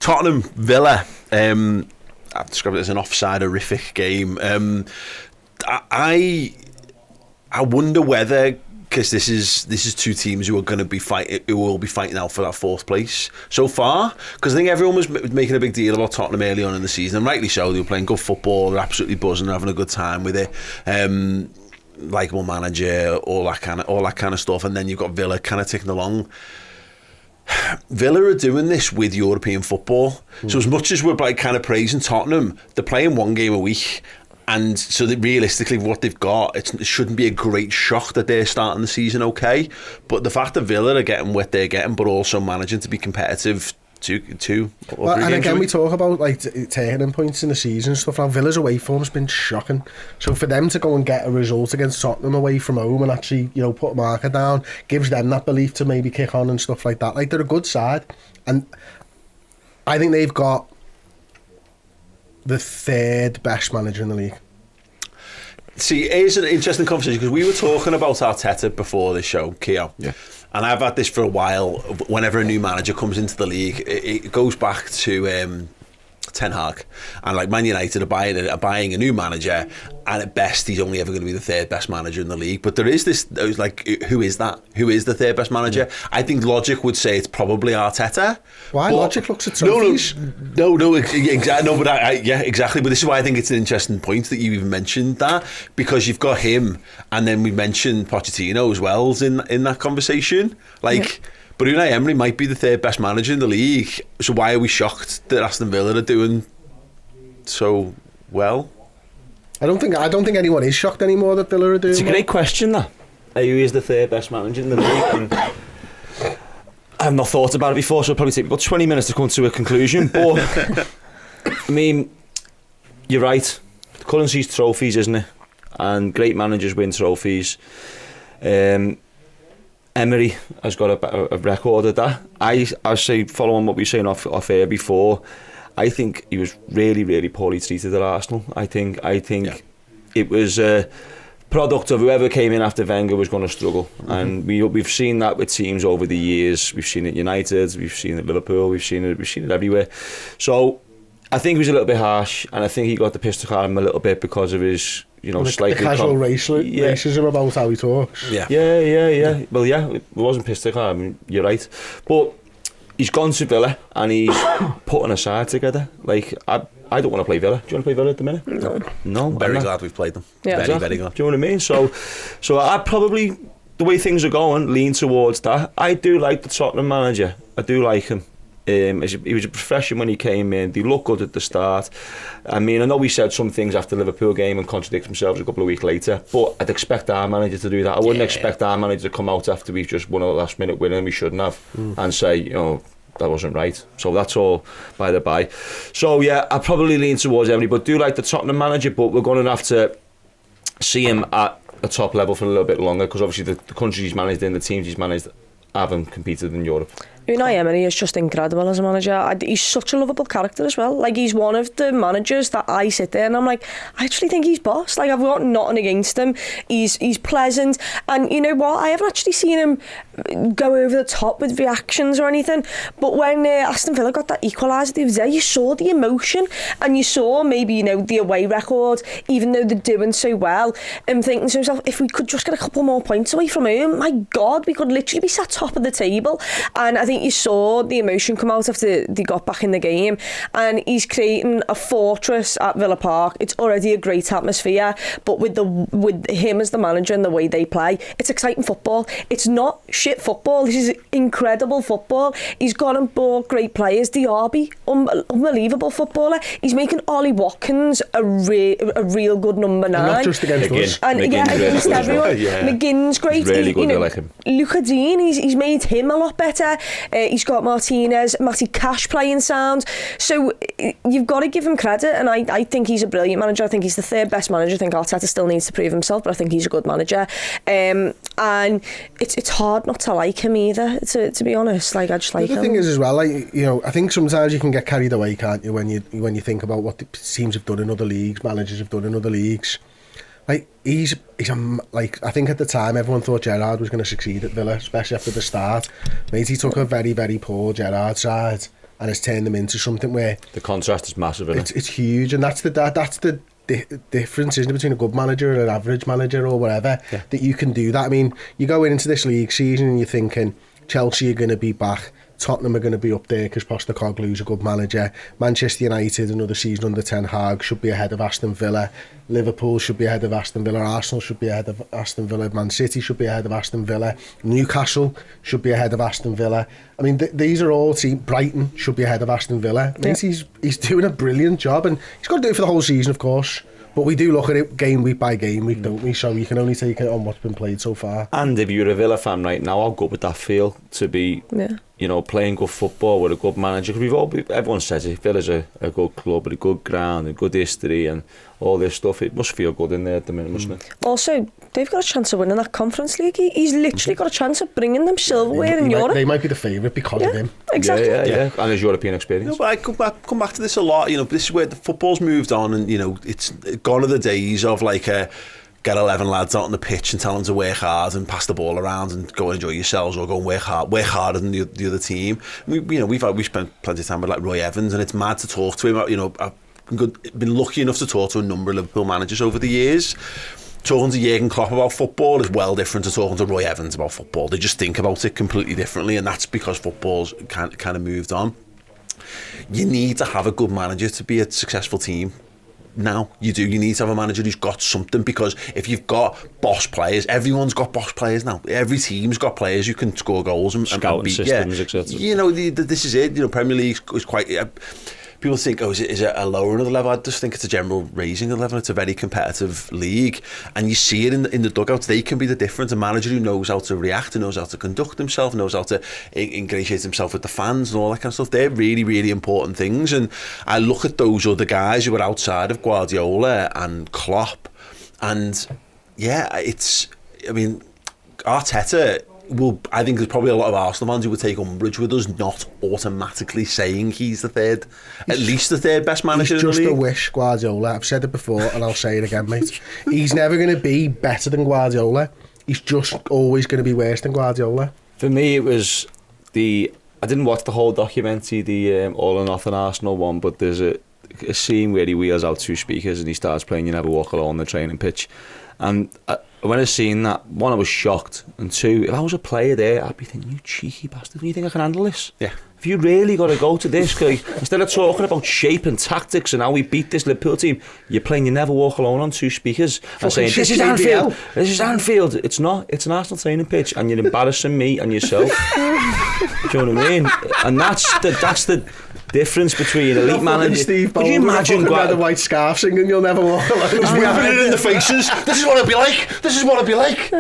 Tottenham Villa. I've described it as an offside horrific game. I wonder whether, because this is two teams who are going to be who will be fighting out for that fourth place so far. Because I think everyone was making a big deal about Tottenham early on in the season, and rightly so. They were playing good football, they're absolutely buzzing, having a good time with it. Likeable manager, all that kind of stuff, and then you've got Villa kind of ticking along. Villa are doing this with European football. So as much as we're like kind of praising Tottenham, they're playing one game a week, and so that realistically what they've got, it shouldn't be a great shock that they're starting the season okay. But the fact that Villa are getting what they're getting, but also managing to be competitive two well, and again we talk about like turning points in the season and stuff. Now Villa's away form's been shocking, so for them to go and get a result against Tottenham away from home and actually put a marker down gives them that belief to maybe kick on and stuff like that. Like, they're a good side, and I think they've got the third best manager in the league. See, it is an interesting conversation because we were talking about Arteta before this show, Keogh. Yeah. And I've had this for a while. Whenever a new manager comes into the league, it goes back to Ten Hag, and like Man United are buying a new manager, and at best he's only ever going to be the third best manager in the league. But there is this, like, who is that? Who is the third best manager? I think logic would say it's probably Arteta. Why? But logic looks at trophies. No, exactly. No, but yeah, exactly. But this is why I think it's an interesting point that you even mentioned that, because you've got him, and then we mentioned Pochettino as well in that conversation. Like. Yeah. But Unai Emery might be the third best manager in the league, so why are we shocked that Aston Villa are doing so well? I don't think anyone is shocked anymore that Villa are doing. It's a great question, that. Who is the third best manager in the league? And I've not thought about it before, so it'll probably take about 20 minutes to come to a conclusion. But I mean, you're right. The currency's trophies, isn't it? And great managers win trophies. Emery has got a record of that. I say, following what we were saying off air before, I think he was really, really poorly treated at Arsenal. I think it was a product of whoever came in after Wenger was going to struggle. And we've seen that with teams over the years. We've seen it at United, we've seen it at Liverpool, we've seen it everywhere. So I think he was a little bit harsh, and I think he got the piss took out of him a little bit because of his, slightly... The casual racism about how he talks. Yeah. Well, yeah, it wasn't piss took out of him, you're right. But he's gone to Villa, and he's putting a side together. Like, I don't want to play Villa. Do you want to play Villa at the minute? No. Very glad we've played them. Yeah. Very glad. Do you know what I mean? So I probably, the way things are going, lean towards that. I do like the Tottenham manager. I do like him. He was a profession when he came in. They looked good at the start. I mean, I know we said some things after the Liverpool game and contradict themselves a couple of weeks later, but I'd expect our manager to do that. I wouldn't expect our manager to come out after we've just won a last minute win and we shouldn't have and say, that wasn't right. So that's all by the by. So yeah, I probably lean towards Emery, but do like the Tottenham manager, but we're going to have to see him at a top level for a little bit longer, because obviously the countries he's managed in, the teams he's managed, haven't competed in Europe. Unai Emery is just incredible as a manager. He's such a lovable character as well. Like, he's one of the managers that I sit there and I'm like, I actually think he's boss. Like, I've got nothing against him. He's pleasant, and you know what? I haven't actually seen him go over the top with reactions or anything. But when Aston Villa got that equaliser the other day, you saw the emotion, and you saw maybe the away record, even though they're doing so well, and thinking to himself, if we could just get a couple more points away from home, my God, we could literally be sat top of the table. And I think you saw the emotion come out after they got back in the game, and he's creating a fortress at Villa Park. It's already a great atmosphere, but with him as the manager and the way they play, it's exciting football. It's not shit football. This is incredible football. He's gone and bought great players. Diaby, unbelievable footballer. He's making Ollie Watkins a real good number 9. And not just against us. And against everyone. McGinn's great. He's really good. I like him. Luca Dean, he's made him a lot better. He's got Martinez, Matty Cash playing sound. So you've got to give him credit, and I think he's a brilliant manager. I think he's the third best manager. I think Arteta still needs to prove himself, but I think he's a good manager. And it's hard not to like him either, to be honest. Like, I just like him. The thing is as well, like, I think sometimes you can get carried away, can't you, when you think about what the teams have done in other leagues, managers have done in other leagues. Like, he's like, I think at the time everyone thought Gerrard was going to succeed at Villa, especially after the start. Mate, he took a very, very poor Gerrard side and has turned them into something where The contrast is massive, isn't it? it's huge, and that's the difference, isn't it, between a good manager and an average manager or whatever, that you can do that. I mean, you go into this league season and you're thinking Chelsea are going to be back, Tottenham are going to be up there because Postecoglou's a good manager, Manchester United another season under Ten Hag should be ahead of Aston Villa, Liverpool should be ahead of Aston Villa, Arsenal should be ahead of Aston Villa, Man City should be ahead of Aston Villa, Newcastle should be ahead of Aston Villa. I mean, these are all teams. Brighton should be ahead of Aston Villa. I mean, he's doing a brilliant job, and he's got to do it for the whole season, of course. But we do look at it game week by game week, don't we? So you can only take it on what's been played so far. And if you're a Villa fan right now, how good would that feel to be, you know, playing good football with a good manager? Because everyone says it, Villa's a good club with a good ground and good history and all this stuff. It must feel good in there at the minute, mustn't it? Also, they've got a chance of winning that Conference League. He's literally got a chance of bringing them silverware in Europe. They might be the favourite because of him. Exactly. Yeah. And his European experience. No, but I come back to this a lot. You know, this is where the football's moved on, and you know, it's gone are the days of like get 11 lads out on the pitch and tell them to work hard and pass the ball around and go and enjoy yourselves, or go and work harder than the other team. We've spent plenty of time with like Roy Evans, and it's mad to talk to him. You know, I've been lucky enough to talk to a number of Liverpool managers over the years. Talking to Jurgen Klopp about football is well different to talking to Roy Evans about football. They just think about it completely differently, and that's because football's kind of moved on. You need to have a good manager to be a successful team. Now you need to have a manager who's got something, because if you've got boss players, everyone's got boss players now. Every team's got players who can score goals and beat. Systems, etc. You know, this is it. You know, Premier League is quite. People think, is it a lowering of the level? I just think it's a general raising of the level. It's a very competitive league, and you see it in the dugouts. They can be the difference. A manager who knows how to react, and knows how to conduct himself, knows how to ingratiate himself with the fans and all that kind of stuff. They're really, really important things. And I look at those other guys who are outside of Guardiola and Klopp, and Arteta. Well, I think there's probably a lot of Arsenal fans who would take umbrage with us not automatically saying he's at least the third best manager in the league. He's just a wish, Guardiola. I've said it before and I'll say it again, mate. He's never going to be better than Guardiola. He's just always going to be worse than Guardiola. For me, it was I didn't watch the whole documentary, the All or Nothing Arsenal one, but there's a scene where he wheels out 2 speakers and he starts playing You Never Walk Alone on the training pitch. And when I seen that, one, I was shocked, and two, if I was a player there, I'd be thinking, you cheeky bastard, do you think I can handle this? Yeah. If you really got to go to this, instead of talking about shape and tactics and how we beat this Liverpool team, you're playing You Never Walk Alone on 2 speakers and saying, this is Anfield, this is Anfield. It's not, it's an Arsenal training pitch, and you're embarrassing me and yourself. Do you know what I mean? And that's the difference between elite managers. Could you imagine the white scarf singing You'll Never Walk Alone? He's whipping it in the faces. This is what it'd be like. This is what it'd be like.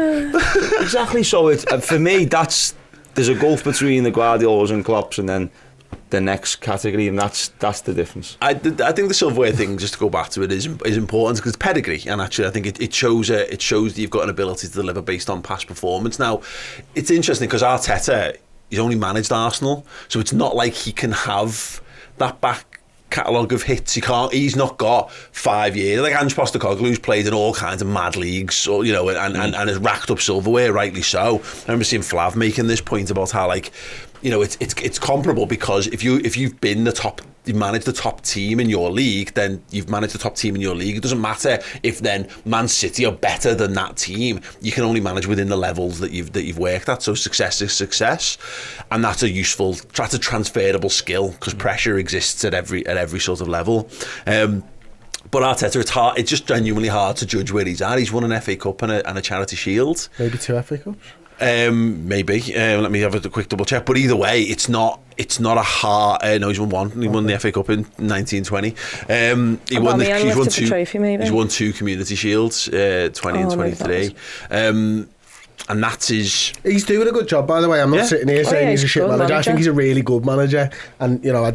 Exactly. So for me, there's a gulf between the Guardiolas and Klopps, and then the next category, and that's the difference. I think the silverware thing, just to go back to it, is important because it's pedigree, and actually I think it shows that you've got an ability to deliver based on past performance. Now, it's interesting because Arteta, he's only managed Arsenal, so it's not like he can have that back catalogue of hits. He's not got 5 years like Ange Postecoglou's played in all kinds of mad leagues, or you know, and has racked up silverware, rightly so. I remember seeing Flav making this point about how, like, you know, it's comparable, because if you've been you've managed the top team in your league, then you've managed the top team in your league. It doesn't matter if then Man City are better than that team. You can only manage within the levels that you've worked at. So success is success, and that's a transferable skill, because pressure exists at every sort of level. But Arteta, it's just genuinely hard to judge where he's at. He's won an FA Cup and a Charity Shield. Maybe 2 FA Cups. Maybe. Let me have a quick double check. But either way, it's not a hard. No, he's won one. He won the FA Cup in 1920. He's won 2 Community Shields, 20 and 23. And that's his. He's doing a good job, by the way. I'm not sitting here saying he's a shit manager. I think he's a really good manager, and you know,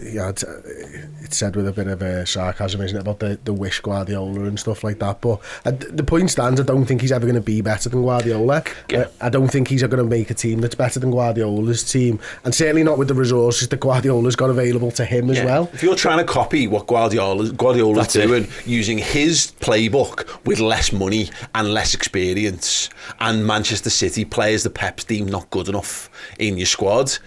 it's said with a bit of sarcasm, isn't it, about the wish Guardiola and stuff like that. But the point stands. I don't think he's ever going to be better than Guardiola. Yeah. I don't think he's going to make a team that's better than Guardiola's team, and certainly not with the resources that Guardiola's got available to him as well. If you're trying to copy what Guardiola's doing, using his playbook with less money and less experience, and Manchester City players the Pep's deemed not good enough in your squad,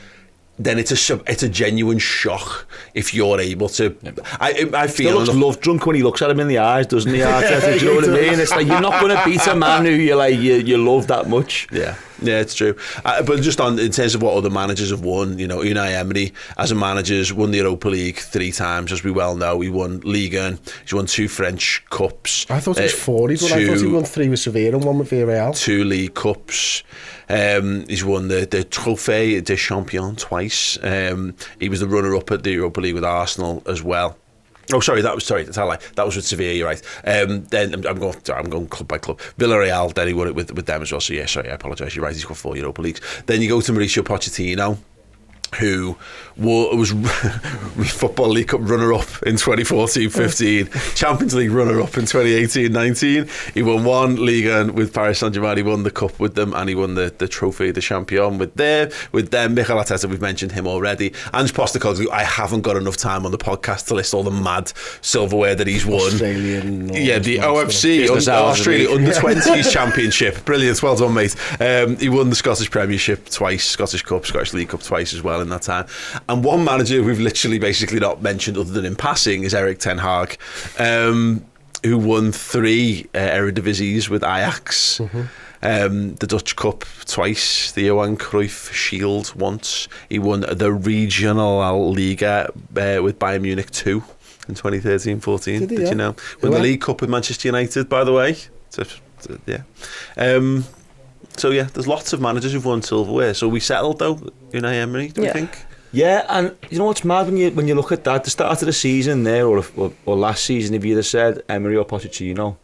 then it's a genuine shock if you're able to. I feel he looks love drunk when he looks at him in the eyes, doesn't he? Arteta, do you know what I mean? It's like you're not going to beat a man who you love that much. Yeah, it's true. But just in terms of what other managers have won, Unai Emery as a manager has won the Europa League 3 times, as we well know. He won Ligue 1. He's won 2 French Cups. I thought it was 4. I thought he won 3 with Sevilla and 1 with Villarreal. 2 League Cups. He's won the Trophée de Champion twice. He was the runner-up at the Europa League with Arsenal as well. Oh, sorry, that's a lie. That was with Sevilla, you're right. Then I'm going club by club. Villarreal, then he won it with them as well. So yeah, sorry, I apologise. You're right. He's got 4 Europa Leagues. Then you go to Mauricio Pochettino, who was Football League Cup runner-up in 2014-15, Champions League runner-up in 2018-19. He won 1 Ligue 1 with Paris Saint-Germain. He won the Cup with them, and he won the Trophée de Champion with them. Mikel Arteta, we've mentioned him already. Ange Postecoglou, I haven't got enough time on the podcast to list all the mad silverware that he's won. Australian. Yeah, the OFC, Australia Under-20s Championship. Brilliant, well done, mate. He won the Scottish Premiership twice, Scottish Cup, Scottish League Cup twice as well in that time. And one manager we've literally basically not mentioned other than in passing is Erik ten Hag, who won 3 Eredivisie with Ajax, the Dutch Cup twice, the Johan Cruyff Shield once. He won the Regional Liga with Bayern Munich 2 in 2013-14. Did you know? Won the League Cup with Manchester United, by the way. So, yeah. So yeah, there's lots of managers who've won silverware. So we settled though, Unai Emery, do you think? Yeah, and you know what's mad when you look at that, the start of the season there, or last season, if you'd have said Emery or Pochettino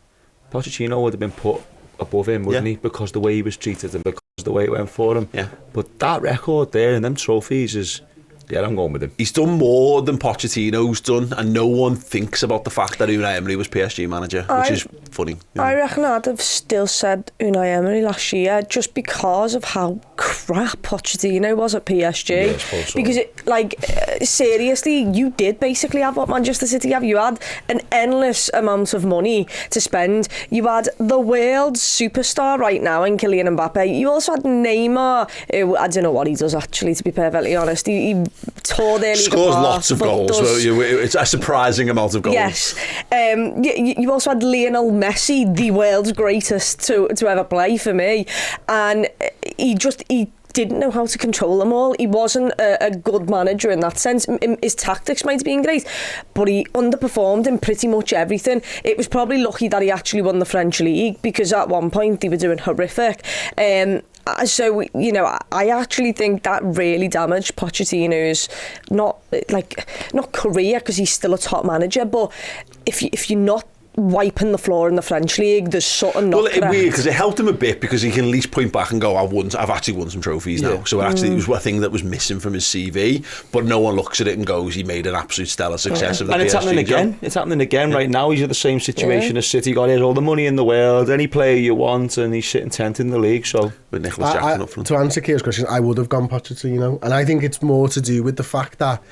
would have been put above him, wouldn't he? Because the way he was treated and because the way it went for him. Yeah. But that record there and them trophies is... Yeah, I'm going with him. He's done more than Pochettino's done, and no one thinks about the fact that Unai Emery was PSG manager, which is funny. I reckon I'd have still said Unai Emery last year just because of how crap Pochettino was at PSG. Yeah, so. Because, seriously, you did basically have what Manchester City have. You had an endless amount of money to spend. You had the world's superstar right now in Kylian Mbappe. You also had Neymar, who, I don't know what he does actually, to be perfectly honest. He tore their league scores apart, lots of goals. It's a surprising amount of goals. Yes. You also had Lionel Messi, the world's greatest to ever play for me, and he didn't know how to control them all. He wasn't a good manager in that sense. His tactics might have been great, but he underperformed in pretty much everything. It was probably lucky that he actually won the French league, because at one point they were doing horrific. So, I actually think that really damaged Pochettino's not career, because he's still a top manager, but if you're not wiping the floor in the French league, there's something not correct. Well, because it helped him a bit, because he can at least point back and go, I've actually won some trophies now. So it was one thing that was missing from his CV, but no one looks at it and goes, he made an absolute stellar success of the PSG. And it's happening again. It's happening again right now. He's in the same situation as City. Got all the money in the world, any player you want, and he's sitting 10th in the league. So with Nicholas Jackson up front. To answer Kier's question, I would have gone Pochettino, and I think it's more to do with the fact that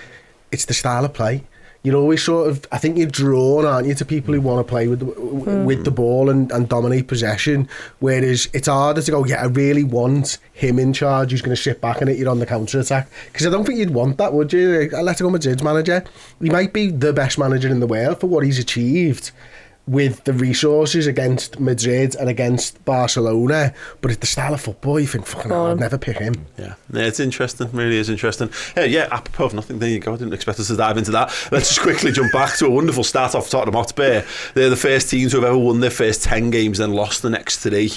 it's the style of play. You're always I think you're drawn, aren't you, to people who want to play with the ball and dominate possession, whereas it's harder to go, I really want him in charge who's going to sit back and hit you on the counter-attack, because I don't think you'd want that, would you? Atletico Madrid's manager, he might be the best manager in the world for what he's achieved with the resources against Madrid and against Barcelona, but it's the style of football you think, fucking hell, I'd never pick him. Yeah, it's interesting, really is interesting. Apropos of nothing, there you go, I didn't expect us to dive into that. Let's just quickly jump back to a wonderful start off Tottenham Hotspur. They're the first teams who have ever won their first 10 games, then lost the next 3,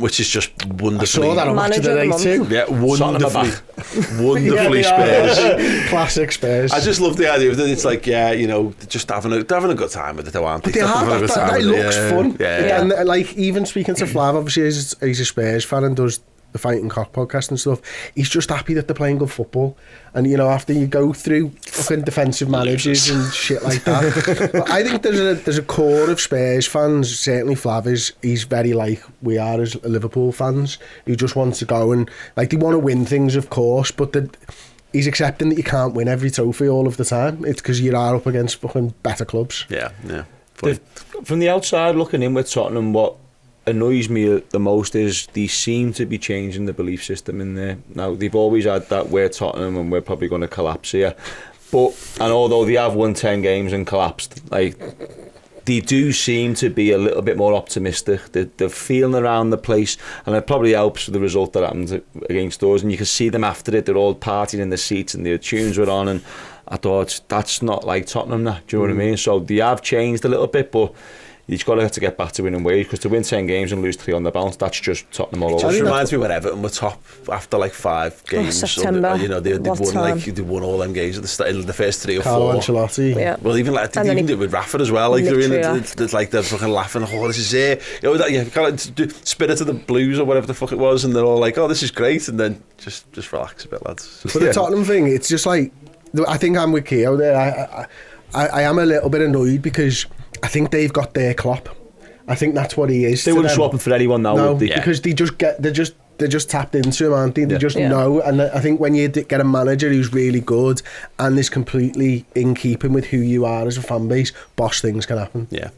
which is just wonderfully... I saw that on Match of the Day too. Yeah, wonderfully Spurs. Classic Spurs. I just love the idea that it's like, just having a good time with it, though, aren't they? It looks fun. Yeah. And like, even speaking to Flav, obviously he's a Spurs fan and does the Fighting Cock podcast and stuff. He's just happy that they're playing good football. And after you go through fucking defensive managers and shit like that, but I think there's a core of Spurs fans. Certainly Flav he's very like we are as Liverpool fans, who just want to go and like they want to win things, of course, but he's accepting that you can't win every trophy all of the time. It's because you are up against fucking better clubs. Yeah. From the outside looking in with Tottenham, what annoys me the most is they seem to be changing the belief system in there. Now, they've always had that, we're Tottenham and we're probably going to collapse here. But, and although they have won 10 games and collapsed, like, they do seem to be a little bit more optimistic. They're feeling around the place, and it probably helps with the result that happened against us. And you can see them after it, they're all partying in the seats and the tunes were on, and I thought, that's not like Tottenham now, do you know what I mean? So they have changed a little bit, but you've got to get back to winning ways, because to win 10 games and lose 3 on the bounce, that's just Tottenham all It over. just reminds me when Everton were top after like 5 games. September. You know, they won all them games at the start, the first 3 or 4. Carlo Ancelotti. Yeah. Well, even like they even did it with Rafa as well. Like they're fucking laughing. Oh, this is it. You know that you kind of Spirit of the Blues or whatever the fuck it was, and they're all like, oh, this is great, and then just relax a bit, lads. But the Tottenham thing, it's just like, I think I'm with Keogh there. I am a little bit annoyed because I think they've got their Klopp. I think that's what he is. They wouldn't swap him for anyone now, no, would they? Because they're just tapped into him, aren't they? They just Yeah. know. And I think when you get a manager who's really good and is completely in keeping with who you are as a fan base, boss things can happen. Yeah.